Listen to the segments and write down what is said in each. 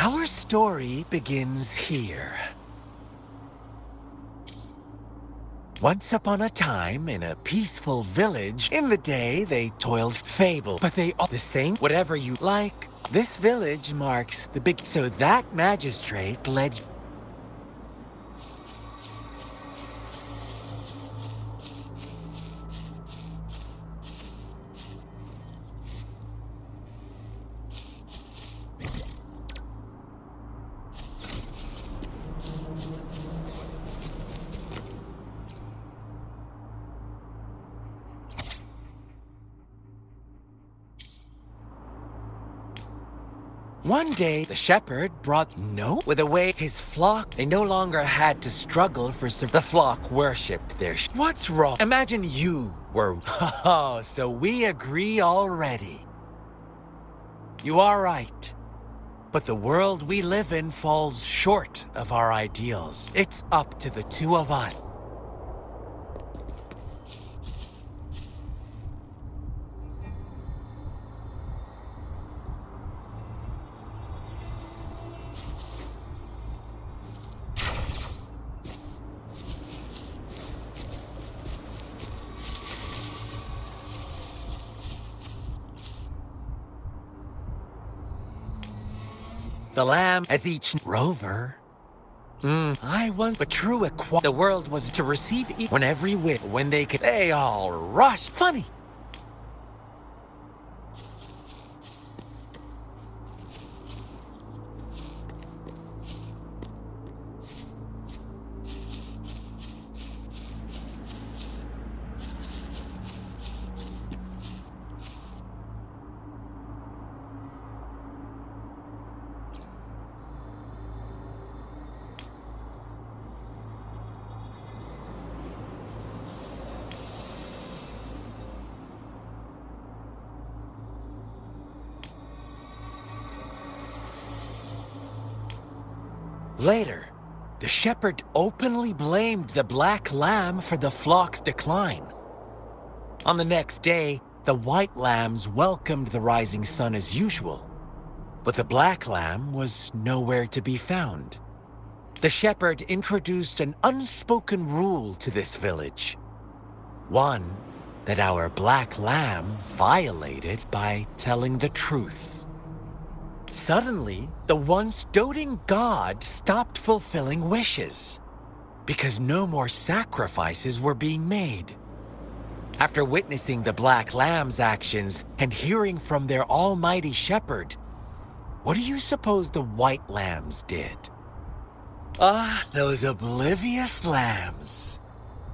Our story begins here. Once upon a time, in a peaceful village, in the day they toiled fable, but they all the same, whatever you like. This village marks the big, so that magistrate led. One day, the shepherd brought with away his flock. They no longer had to struggle for the flock worshipped their What's wrong? Imagine you were. Oh, so we agree already. You are right. But the world we live in falls short of our ideals. It's up to the two of us. The lamb as each rover. I was but true the world was to receive when every wit when they could they all rush. Funny. Later, the shepherd openly blamed the black lamb for the flock's decline. On the next day, the white lambs welcomed the rising sun as usual, but the black lamb was nowhere to be found. The shepherd introduced an unspoken rule to this village. One that our black lamb violated by telling the truth. Suddenly, the once doting god stopped fulfilling wishes, because no more sacrifices were being made. After witnessing the black lamb's actions and hearing from their almighty shepherd, what do you suppose the white lambs did? Ah, those oblivious lambs.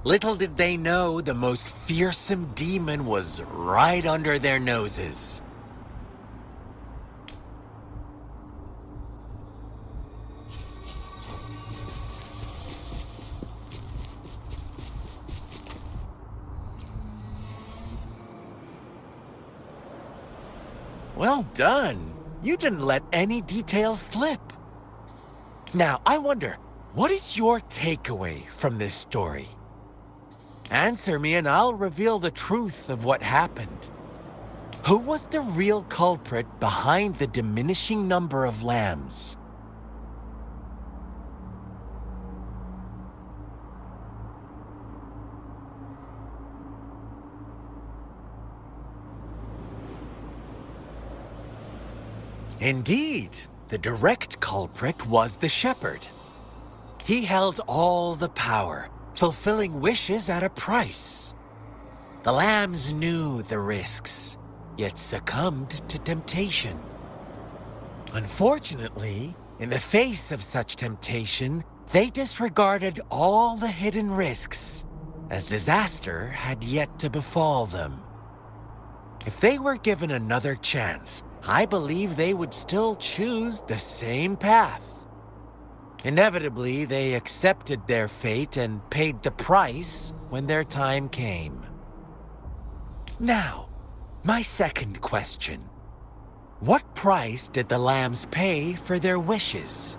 Little did they know the most fearsome demon was right under their noses. Well done. You didn't let any details slip. Now, I wonder, what is your takeaway from this story? Answer me and I'll reveal the truth of what happened. Who was the real culprit behind the diminishing number of lambs? Indeed, the direct culprit was the shepherd. He held all the power, fulfilling wishes at a price. The lambs knew the risks, yet succumbed to temptation. Unfortunately, in the face of such temptation, they disregarded all the hidden risks, as disaster had yet to befall them. If they were given another chance, I believe they would still choose the same path. Inevitably, they accepted their fate and paid the price when their time came. Now, my second question. What price did the lambs pay for their wishes?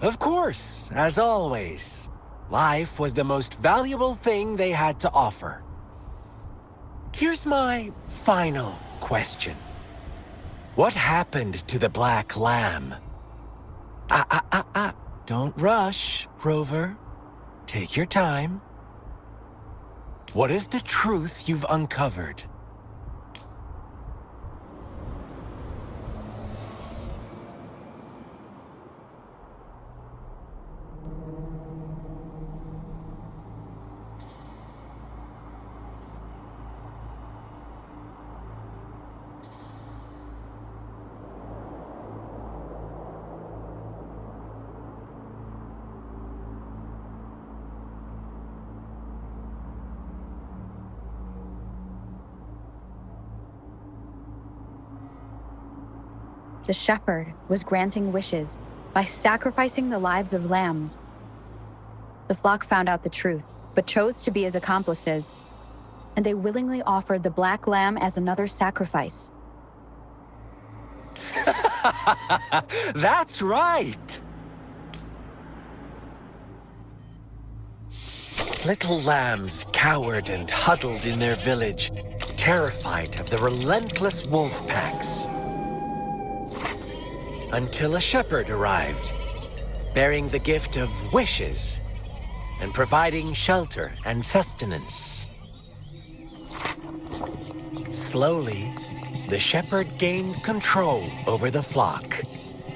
Of course, as always, life was the most valuable thing they had to offer. Here's my final question. What happened to the black lamb? Don't rush, Rover. Take your time. What is the truth you've uncovered? The shepherd was granting wishes by sacrificing the lives of lambs. The flock found out the truth, but chose to be his accomplices, and they willingly offered the black lamb as another sacrifice. That's right! Little lambs cowered and huddled in their village, terrified of the relentless wolf packs. Until a shepherd arrived, bearing the gift of wishes and providing shelter and sustenance. Slowly, the shepherd gained control over the flock,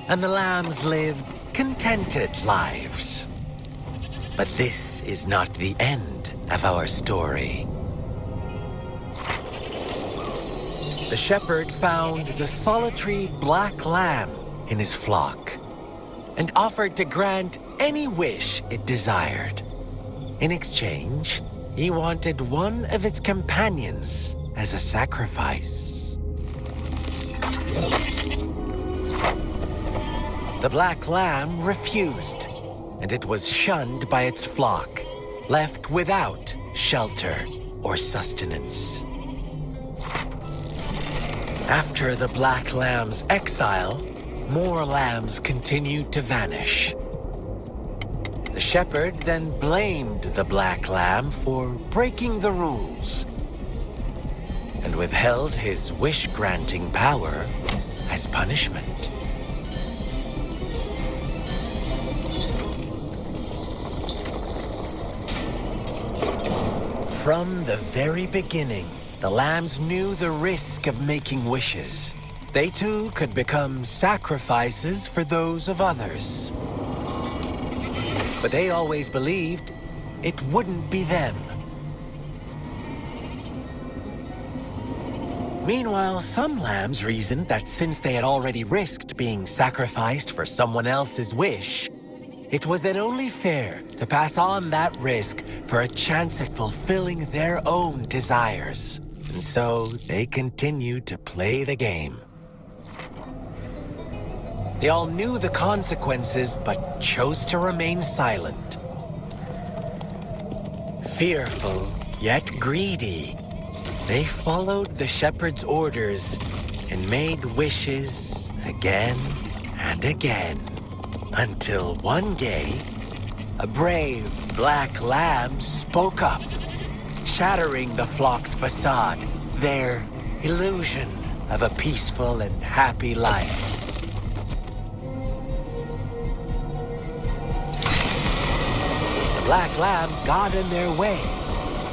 and the lambs lived contented lives. But this is not the end of our story. The shepherd found the solitary black lamb in his flock and offered to grant any wish it desired. In exchange, he wanted one of its companions as a sacrifice. The black lamb refused, and it was shunned by its flock, left without shelter or sustenance. After the black lamb's exile, more lambs continued to vanish. The shepherd then blamed the black lamb for breaking the rules and withheld his wish-granting power as punishment. From the very beginning, the lambs knew the risk of making wishes. They too could become sacrifices for those of others. But they always believed it wouldn't be them. Meanwhile, some lambs reasoned that since they had already risked being sacrificed for someone else's wish, it was then only fair to pass on that risk for a chance at fulfilling their own desires. And so they continued to play the game. They all knew the consequences, but chose to remain silent. Fearful, yet greedy, they followed the shepherd's orders and made wishes again and again, until one day, a brave black lamb spoke up, shattering the flock's facade, their illusion of a peaceful and happy life. The black lamb got in their way,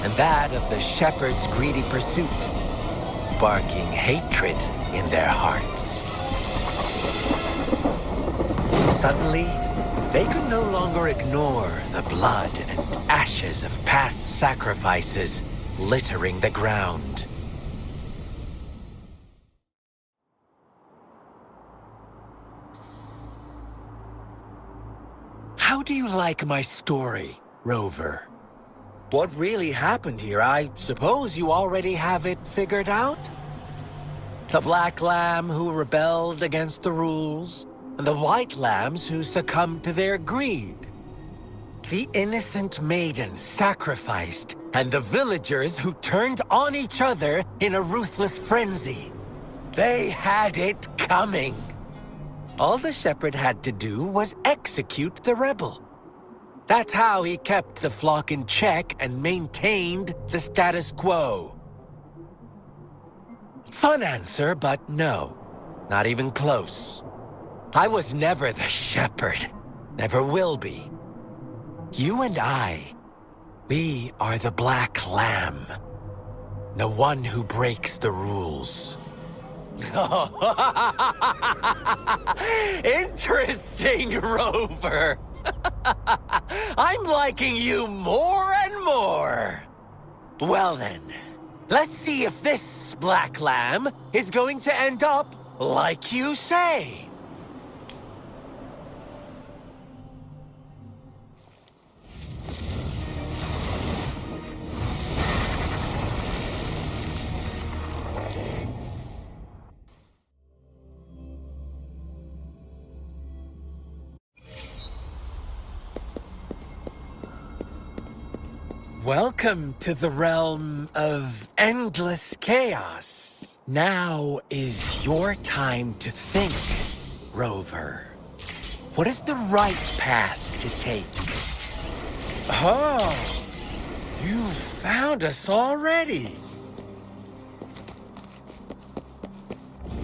and that of the shepherd's greedy pursuit, sparking hatred in their hearts. Suddenly, they could no longer ignore the blood and ashes of past sacrifices littering the ground. How do you like my story, Rover? What really happened here? I suppose you already have it figured out? The black lamb who rebelled against the rules, and the white lambs who succumbed to their greed. The innocent maiden sacrificed, and the villagers who turned on each other in a ruthless frenzy. They had it coming. All the shepherd had to do was execute the rebel. That's how he kept the flock in check and maintained the status quo. Fun answer, but no. Not even close. I was never the shepherd. Never will be. You and I, we are the Black Lamb. The one who breaks the rules. Interesting, Rover. I'm liking you more and more. Well then, let's see if this Black Lamb is going to end up like you say. Welcome to the realm of endless chaos. Now is your time to think, Rover. What is the right path to take? Oh, you found us already.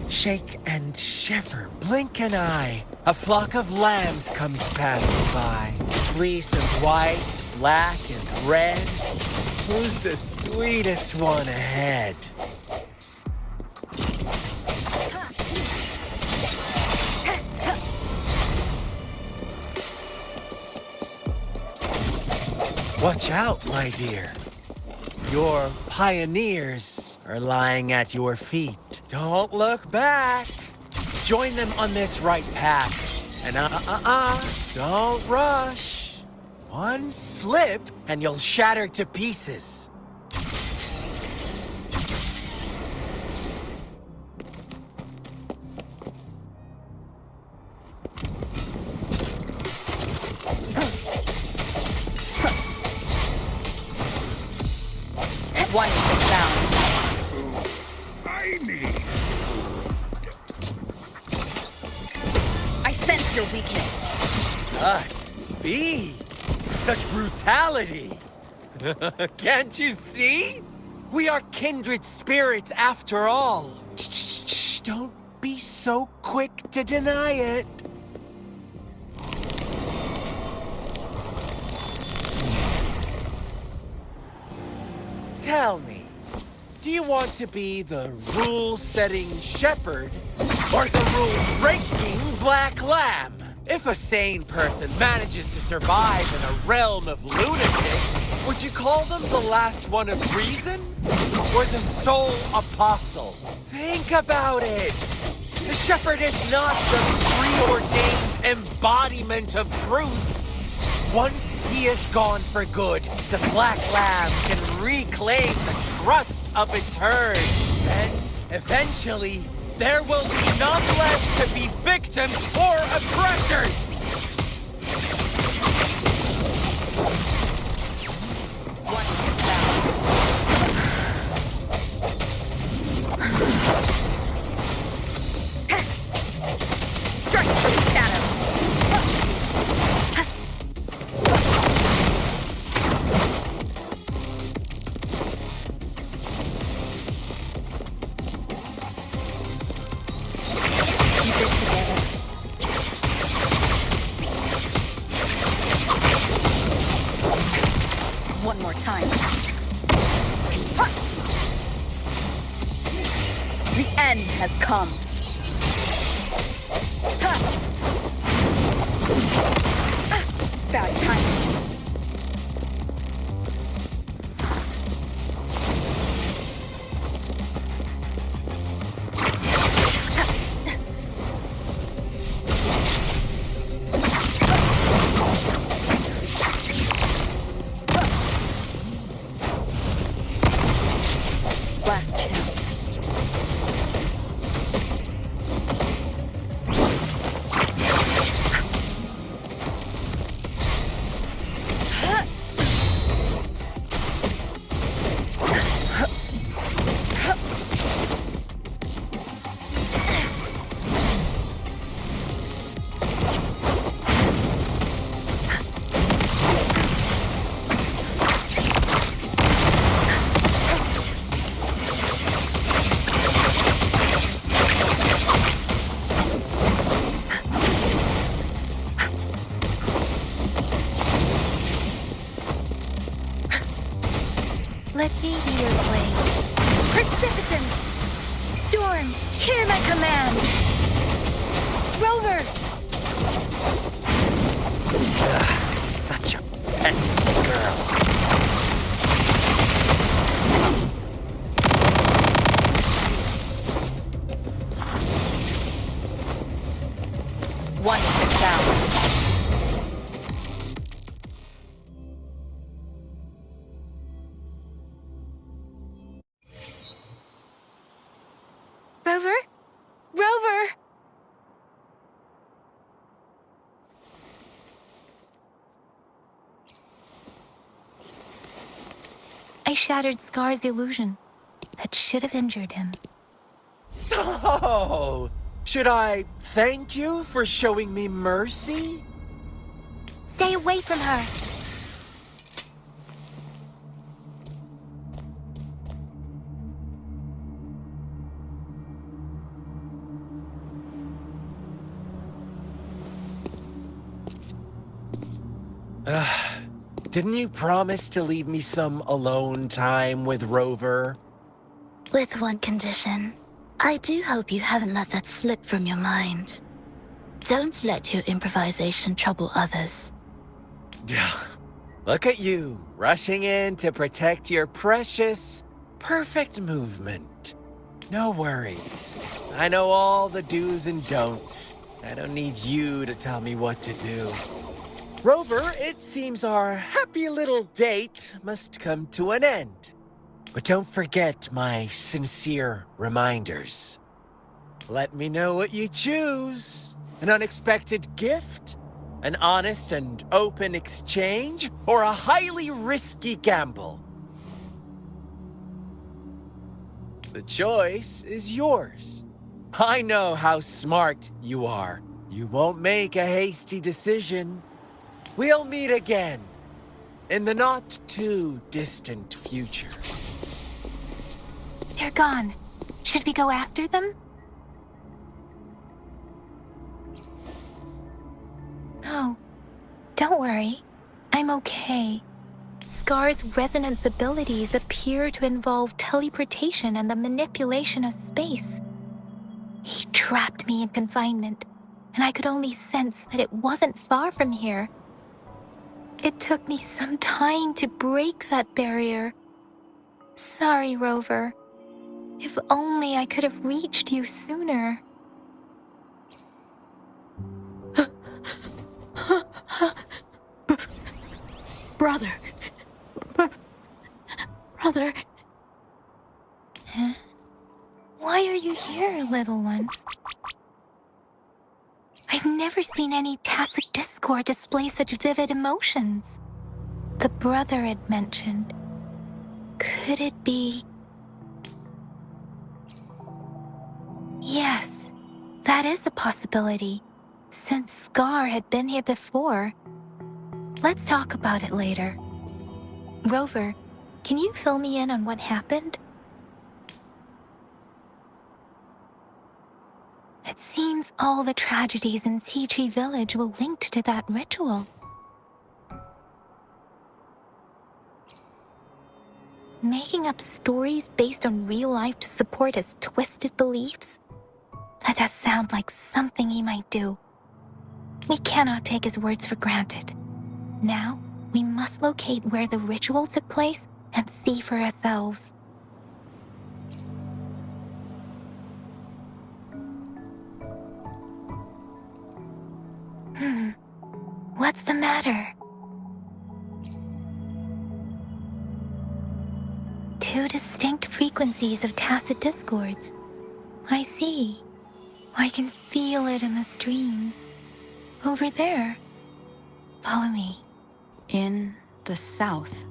Shake and shiver, blink an eye. A flock of lambs comes passing by. Fleece of white, black and red. Who's the sweetest one ahead? Watch out, my dear. Your pioneers are lying at your feet. Don't look back. Join them on this right path. And don't rush. One slip and you'll shatter to pieces. One is down. I sense your weakness. Such speed. Such brutality. Can't you see? We are kindred spirits after all. Shh, don't be so quick to deny it. Tell me, do you want to be the rule-setting shepherd or the rule-breaking Black Lamb? If a sane person manages to survive in a realm of lunatics, would you call them the last one of reason? Or the sole apostle? Think about it! The shepherd is not the preordained embodiment of truth. Once he is gone for good, the Black Lamb can reclaim the trust of its herd. And eventually, there will be none left to be victims or oppressors! Strike from the shadow. Keep it together. One more time. The end has come. Bad timing. Last chance. Let me be your blade. Precipitance! Storm, hear my command! Rover! Such a pesky girl. One sound. Rover? Rover! I shattered Scar's illusion. That should have injured him. Oh! Should I thank you for showing me mercy? Stay away from her! Didn't you promise to leave me some alone time with Rover? With one condition. I do hope you haven't let that slip from your mind. Don't let your improvisation trouble others. Look at you, rushing in to protect your precious, perfect movement. No worries. I know all the do's and don'ts. I don't need you to tell me what to do. Rover, it seems our happy little date must come to an end. But don't forget my sincere reminders. Let me know what you choose. An unexpected gift? An honest and open exchange? Or a highly risky gamble? The choice is yours. I know how smart you are. You won't make a hasty decision. We'll meet again in the not-too-distant future. They're gone. Should we go after them? No. Don't worry. I'm okay. Scar's resonance abilities appear to involve teleportation and the manipulation of space. He trapped me in confinement, and I could only sense that it wasn't far from here. It took me some time to break that barrier. Sorry, Rover. If only I could have reached you sooner. Brother. Brother. Huh? Why are you here, little one? I've never seen any tacit discord display such vivid emotions. The brother had mentioned. Could it be... Yes, that is a possibility, since Scar had been here before. Let's talk about it later. Rover, can you fill me in on what happened? It seems all the tragedies in Tea Tree Village were linked to that ritual. Making up stories based on real life to support his twisted beliefs? That does sound like something he might do. We cannot take his words for granted. Now, we must locate where the ritual took place and see for ourselves. What's the matter? Two distinct frequencies of tacit discords. I see. I can feel it in the streams. Over there. Follow me. In the south.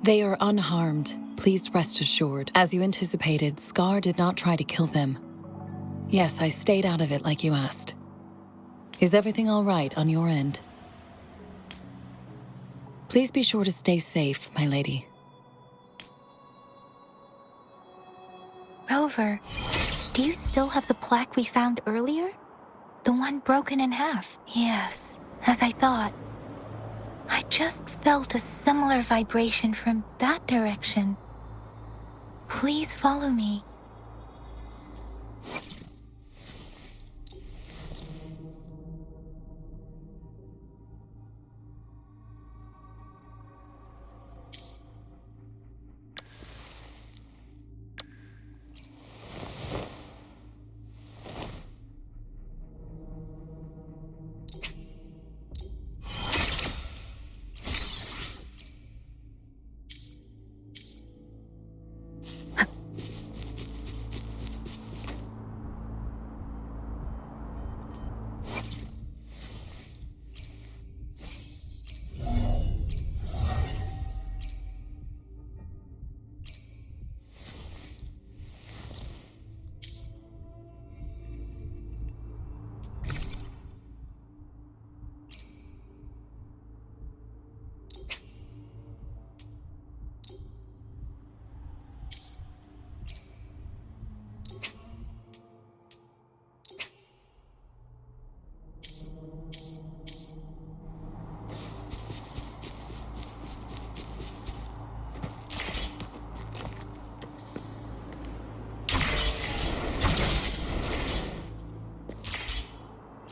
They are unharmed. Please rest assured. As you anticipated, Scar did not try to kill them. Yes, I stayed out of it like you asked. Is everything all right on your end? Please be sure to stay safe, my lady. Rover, do you still have the plaque we found earlier? The one broken in half. Yes, as I thought. I just felt a similar vibration from that direction. Please follow me.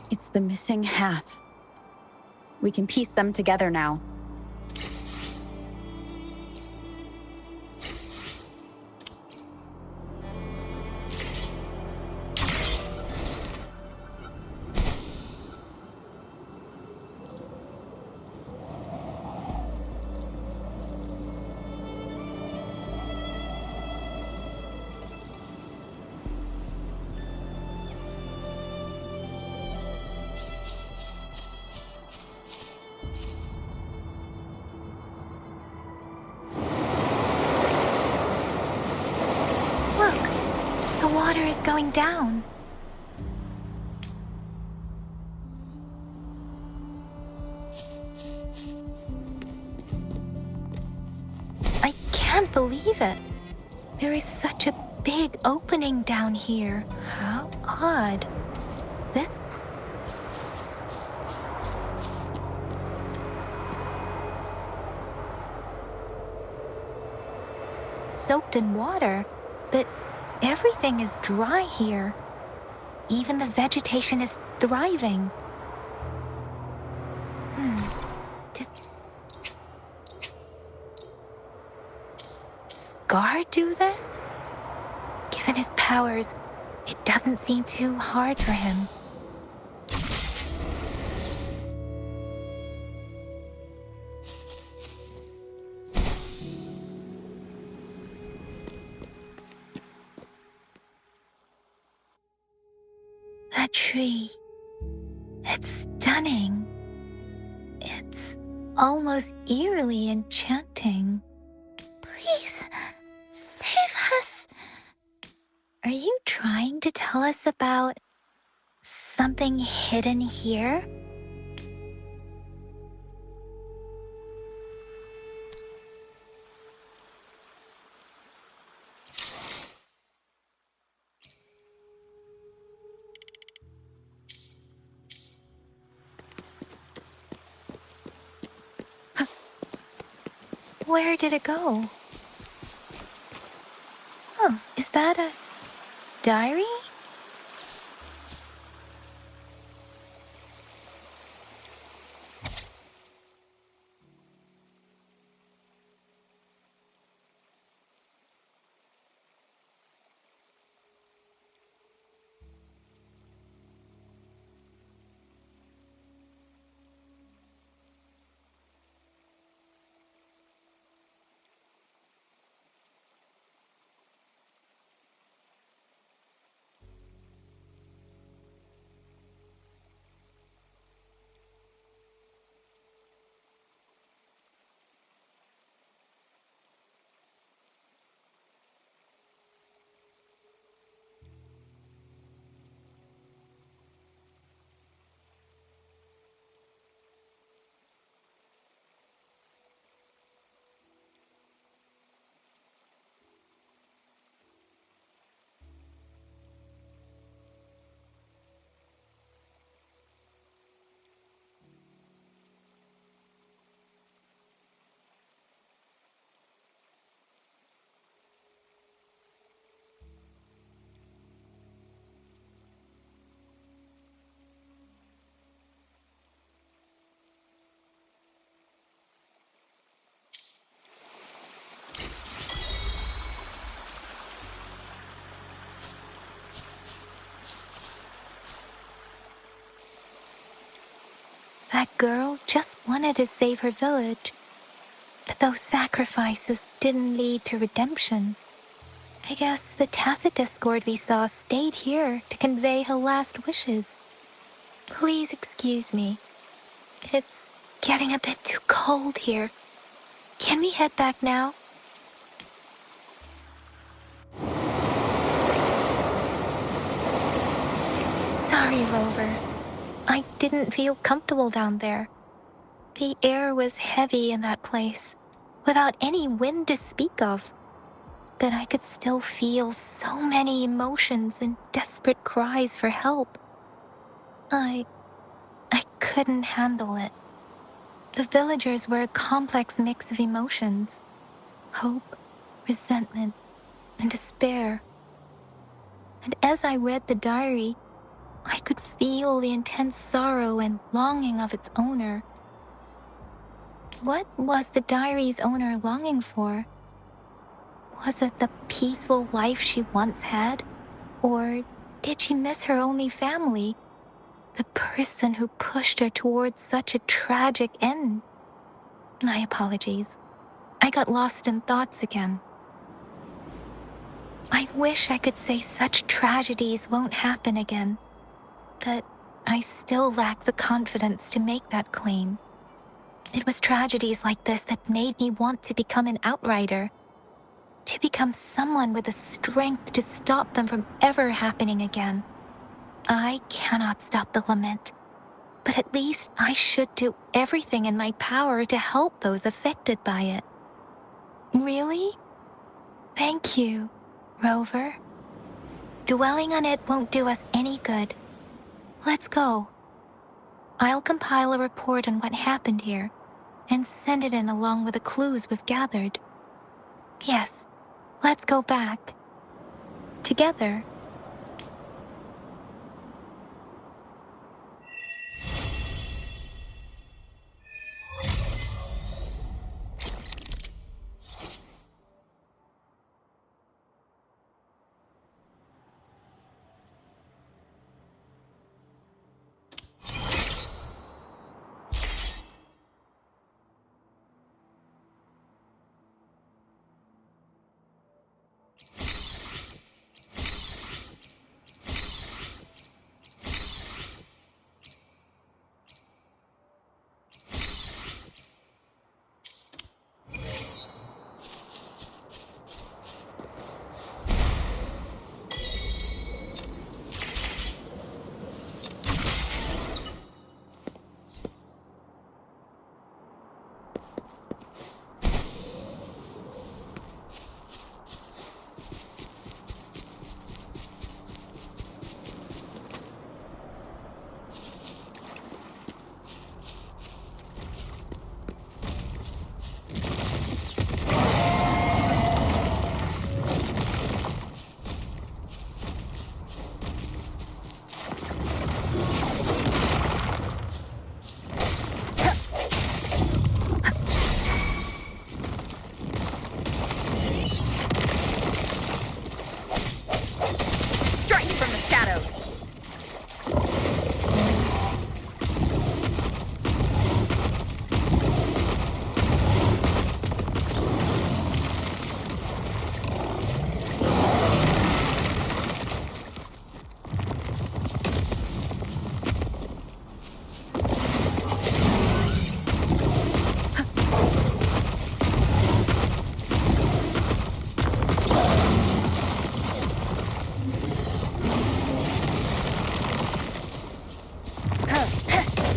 It's the missing half. We can piece them together now. Look, the water is going down. I can't believe it. There is such a big opening down here. How odd. This soaked in water, but everything is dry here. Even the vegetation is thriving. Did Scar do this? Given his powers, it doesn't seem too hard for him. That tree. It's stunning. It's almost eerily enchanting. Please, save us. Are you trying to tell us about something hidden here? Where did it go? Oh, is that a diary? That girl just wanted to save her village. But those sacrifices didn't lead to redemption. I guess the tacit discord we saw stayed here to convey her last wishes. Please excuse me. It's getting a bit too cold here. Can we head back now? Sorry, Rover. I didn't feel comfortable down there. The air was heavy in that place, without any wind to speak of. But I could still feel so many emotions and desperate cries for help. I couldn't handle it. The villagers were a complex mix of emotions: hope, resentment, and despair. And as I read the diary, I could feel the intense sorrow and longing of its owner. What was the diary's owner longing for? Was it the peaceful life she once had? Or did she miss her only family? The person who pushed her towards such a tragic end? My apologies. I got lost in thoughts again. I wish I could say such tragedies won't happen again, but I still lack the confidence to make that claim. It was tragedies like this that made me want to become an outrider, to become someone with the strength to stop them from ever happening again. I cannot stop the lament, but at least I should do everything in my power to help those affected by it. Really? Thank you, Rover. Dwelling on it won't do us any good. Let's go. I'll compile a report on what happened here and send it in along with the clues we've gathered. Yes, let's go back. Together.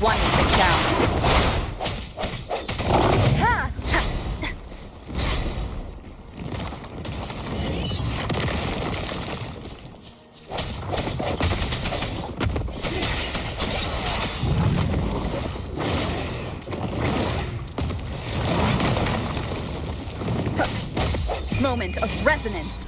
One is down. Moment of resonance.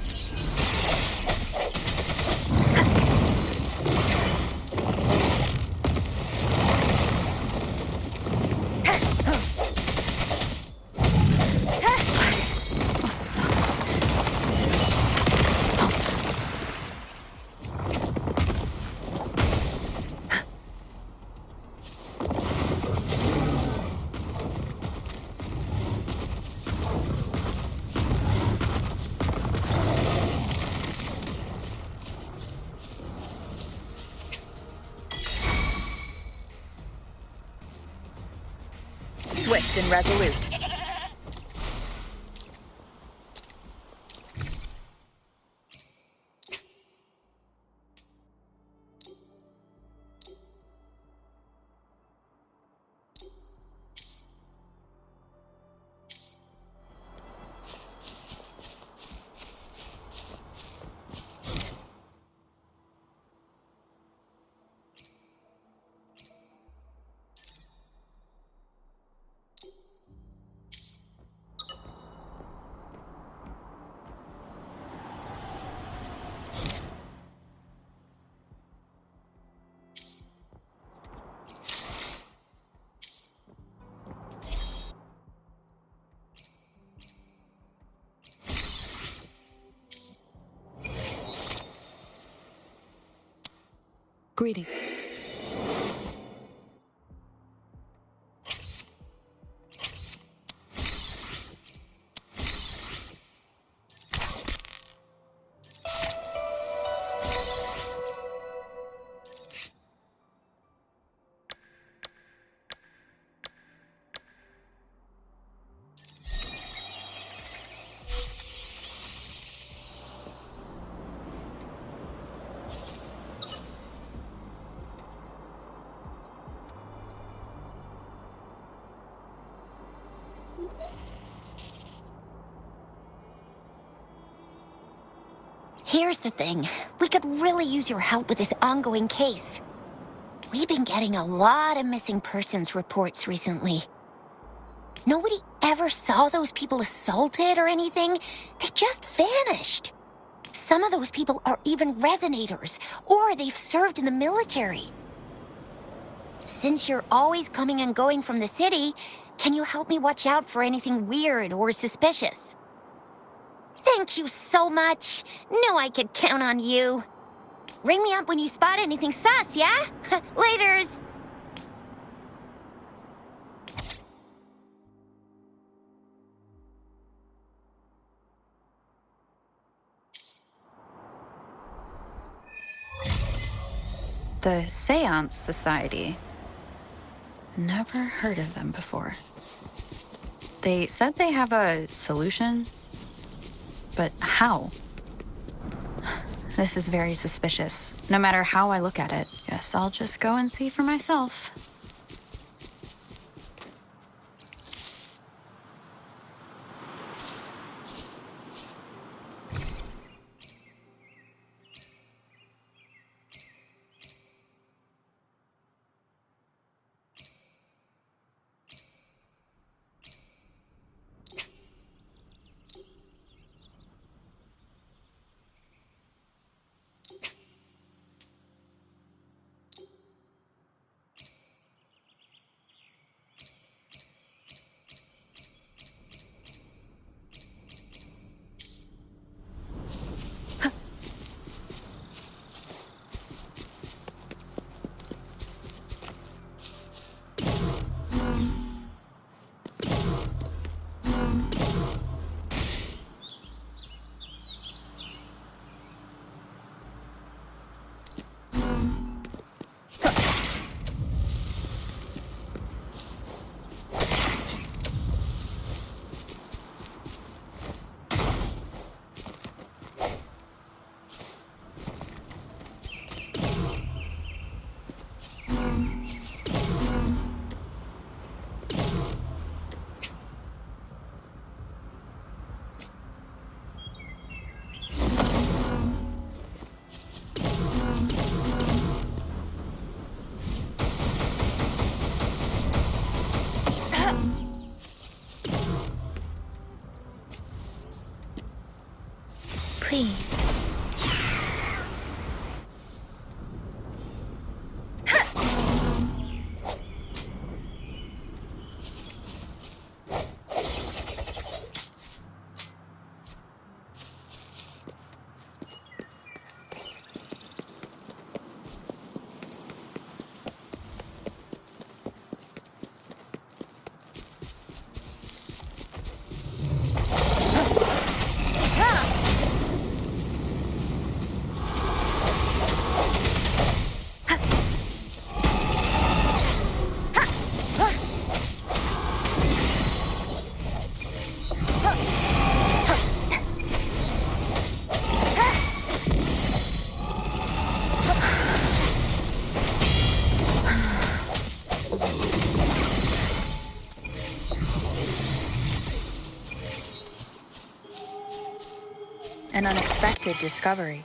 swift and resolute. Greeting. Here's the thing. We could really use your help with this ongoing case. We've been getting a lot of missing persons reports recently. Nobody ever saw those people assaulted or anything. They just vanished. Some of those people are even resonators, or they've served in the military. Since you're always coming and going from the city, can you help me watch out for anything weird or suspicious? Thank you so much. Knew I could count on you. Ring me up when you spot anything sus, yeah? Laters. The Seance Society. Never heard of them before. They said they have a solution, but how? This is very suspicious, no matter how I look at it. Guess I'll just go and see for myself. Please. an unexpected discovery.